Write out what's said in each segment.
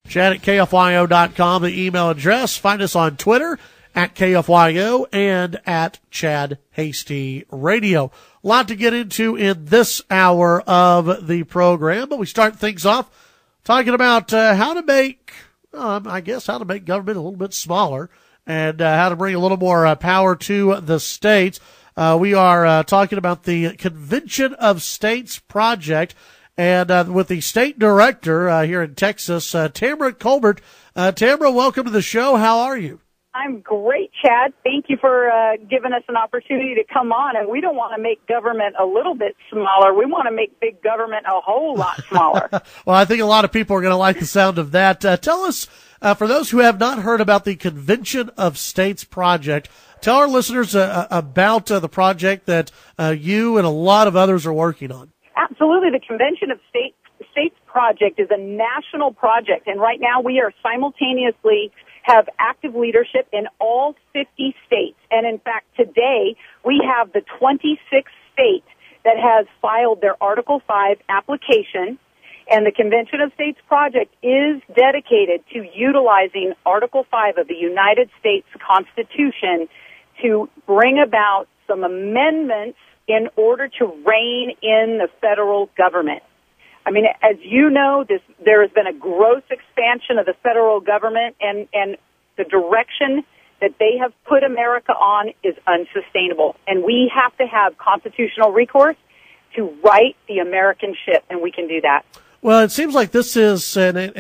Chad at KFYO.com, the email address. Find us on Twitter at KFYO and at Chad Hasty Radio. A lot to get into in this hour of the program, but we start things off talking about how to make government a little bit smaller and how to bring a little more power to the states. We are talking about the Convention of States project, and with the state director here in Texas, Tamara Colbert. Tamara, welcome to the show. How are you? I'm great, Chad. Thank you for giving us an opportunity to come on. And we don't want to make government a little bit smaller. We want to make big government a whole lot smaller. Well, I think a lot of people are going to like the sound of that. Tell us, for those who have not heard about the Convention of States project, tell our listeners about the project that you and a lot of others are working on. Absolutely. The Convention of States project is a national project. And right now we are simultaneously have active leadership in all 50 states. And in fact, today we have the 26th state that has filed their Article 5 application. And the Convention of States project is dedicated to utilizing Article 5 of the United States Constitution to bring about some amendments in order to rein in the federal government. I mean, as you know, there has been a gross expansion of the federal government, and the direction that they have put America on is unsustainable. And we have to have constitutional recourse to right the American ship, and we can do that. Well, it seems like this is, going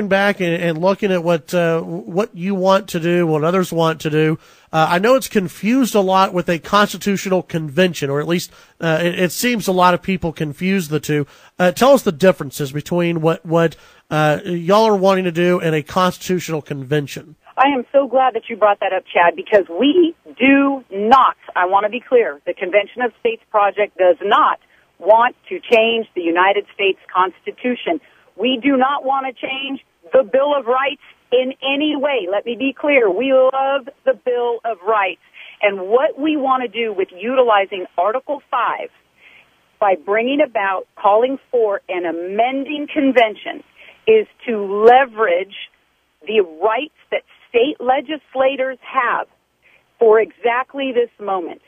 back and looking at what you want to do, what others want to do. I know it's confused a lot with a constitutional convention, or at least it seems a lot of people confuse the two. Tell us the differences between what y'all are wanting to do and a constitutional convention. I am so glad that you brought that up, Chad, because we do not, I want to be clear, the Convention of States project does not want to change the United States Constitution. We do not want to change the Bill of Rights in any way. Let me be clear. We love the Bill of Rights. And what we want to do with utilizing Article 5 by bringing about, calling for an amending convention, is to leverage the rights that state legislators have for exactly this moment,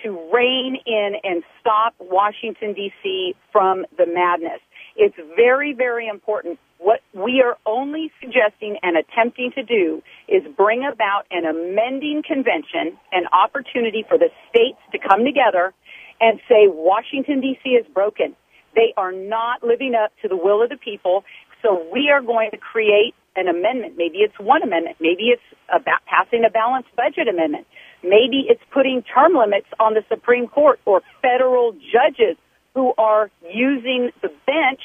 to rein in and stop Washington, D.C. from the madness. It's very, very important. What we are only suggesting and attempting to do is bring about an amending convention, an opportunity for the states to come together and say Washington, D.C. is broken. They are not living up to the will of the people, so we are going to create an amendment. Maybe it's one amendment. Maybe it's about passing a balanced budget amendment. Maybe it's putting term limits on the Supreme Court or federal judges who are using the bench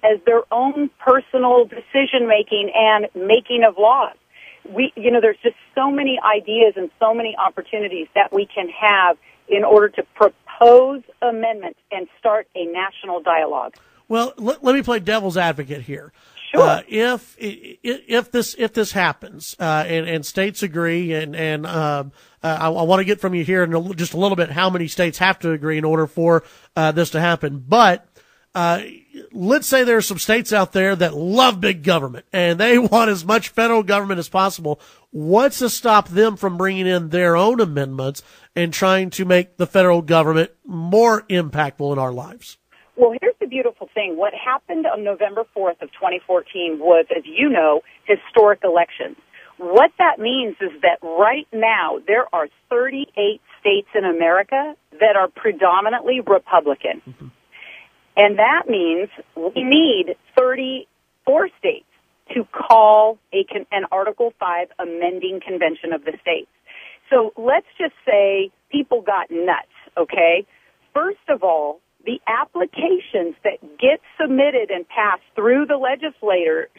as their own personal decision-making and making of laws. There's just so many ideas and so many opportunities that we can have in order to propose amendments and start a national dialogue. Well, let me play devil's advocate here. Sure. If this happens, and states agree, and I want to get from you here in just a little bit how many states have to agree in order for this to happen. But let's say there are some states out there that love big government and they want as much federal government as possible. What's to stop them from bringing in their own amendments and trying to make the federal government more impactful in our lives? Well, here's the beautiful thing. What happened on November 4th of 2014 was, as you know, historic elections. What that means is that right now there are 38 states in America that are predominantly Republican. Mm-hmm. And that means we need 34 states to call an Article 5 amending convention of the states. So let's just say people got nuts, okay? First of all, the applications that get submitted and passed through the legislatures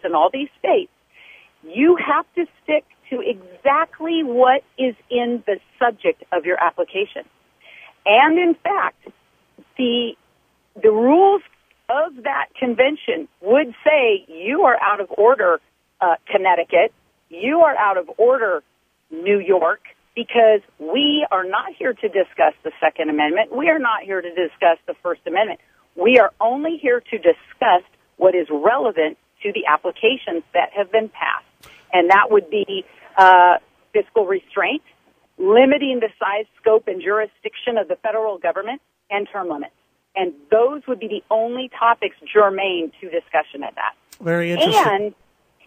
in all these states, you have to stick to exactly what is in the subject of your application. And in fact, the rules of that convention would say you are out of order, Connecticut, you are out of order, New York, because we are not here to discuss the Second Amendment. We are not here to discuss the First Amendment. We are only here to discuss what is relevant to the applications that have been passed. And that would be fiscal restraint, limiting the size, scope, and jurisdiction of the federal government, and term limits. And those would be the only topics germane to discussion at that. Very interesting.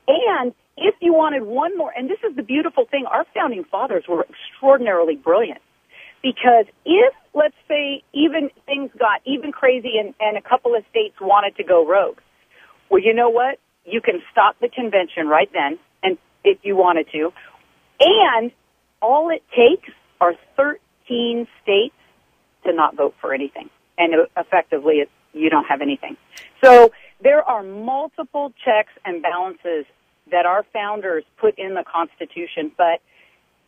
And if you wanted one more, and this is the beautiful thing, our founding fathers were extraordinarily brilliant. Because if, let's say, even things got even crazy and a couple of states wanted to go rogue, well, you know what? You can stop the convention right then, and if you wanted to. And all it takes are 13 states to not vote for anything. And effectively, you don't have anything. So there are multiple checks and balances that our founders put in the Constitution, but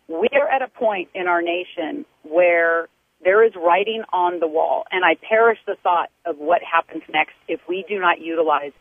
we are at a point in our nation where there is writing on the wall, and I perish the thought of what happens next if we do not utilize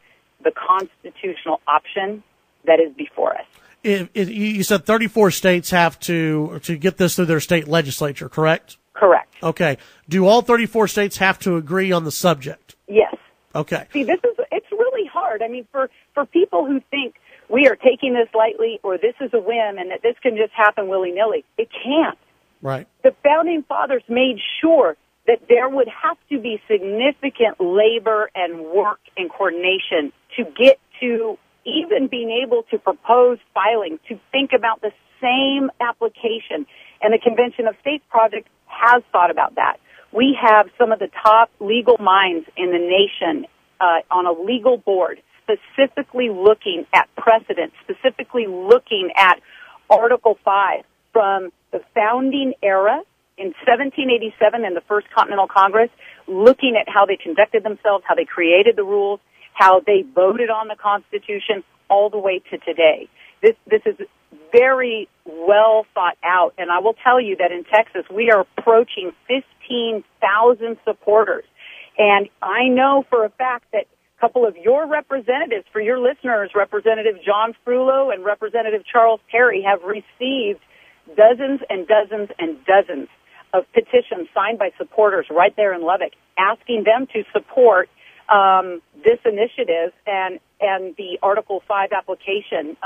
the constitutional option that is before us. You said 34 states have to get this through their state legislature, correct? Correct. Okay. Do all 34 states have to agree on the subject? Yes. Okay. See, it's really hard. I mean, for people who think we are taking this lightly or this is a whim and that this can just happen willy-nilly, it can't. Right. The founding fathers made sure that there would have to be significant labor and work and coordination to get to even being able to propose filing, to think about the same application. And the Convention of States Project has thought about that. We have some of the top legal minds in the nation on a legal board specifically looking at precedent, specifically looking at Article 5 from the founding era in 1787 in the First Continental Congress, looking at how they conducted themselves, how they created the rules, how they voted on the Constitution, all the way to today. This is very well thought out, and I will tell you that in Texas we are approaching 15,000 supporters. And I know for a fact that a couple of your representatives, for your listeners, Representative John Frullo and Representative Charles Perry, have received dozens and dozens and dozens of petitions signed by supporters right there in Lubbock, asking them to support this initiative and the Article 5 application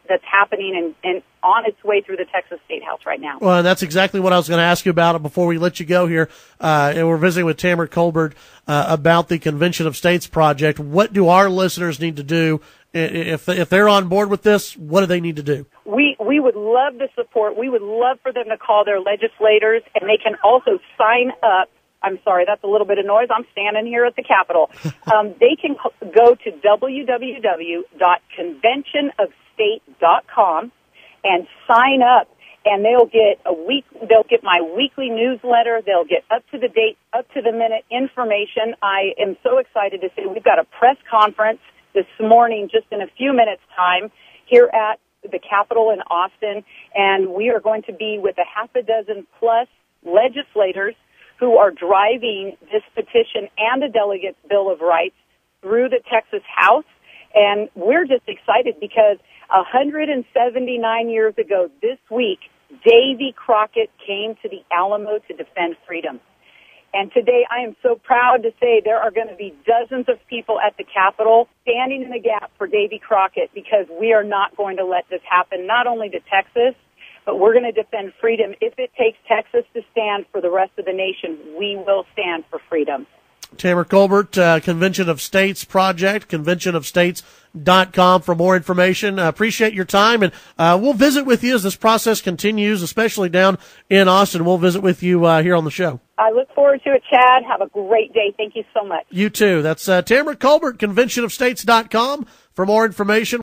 that's happening and on its way through the Texas State House right now. Well, that's exactly what I was going to ask you about before we let you go here. And we're visiting with Tamara Colbert about the Convention of States Project. What do our listeners need to do if they're on board with this? What do they need to do? We would love the support. We would love for them to call their legislators, and they can also sign up. I'm sorry, that's a little bit of noise. I'm standing here at the Capitol. They can go to www.conventionofstate.com and sign up, and they'll get my weekly newsletter. They'll get up to the date, up to the minute information. I am so excited to say we've got a press conference this morning, just in a few minutes' time, here at the Capitol in Austin, and we are going to be with a half a dozen plus legislators who are driving this petition and the Delegates' Bill of Rights through the Texas House. And we're just excited because 179 years ago this week, Davy Crockett came to the Alamo to defend freedom. And today I am so proud to say there are going to be dozens of people at the Capitol standing in the gap for Davy Crockett, because we are not going to let this happen, not only to Texas, but we're going to defend freedom. If it takes Texas to stand for the rest of the nation, we will stand for freedom. Tamara Colbert, Convention of States Project, conventionofstates.com for more information. Appreciate your time, and we'll visit with you as this process continues, especially down in Austin. We'll visit with you here on the show. I look forward to it, Chad. Have a great day. Thank you so much. You too. That's Tamara Colbert, conventionofstates.com for more information.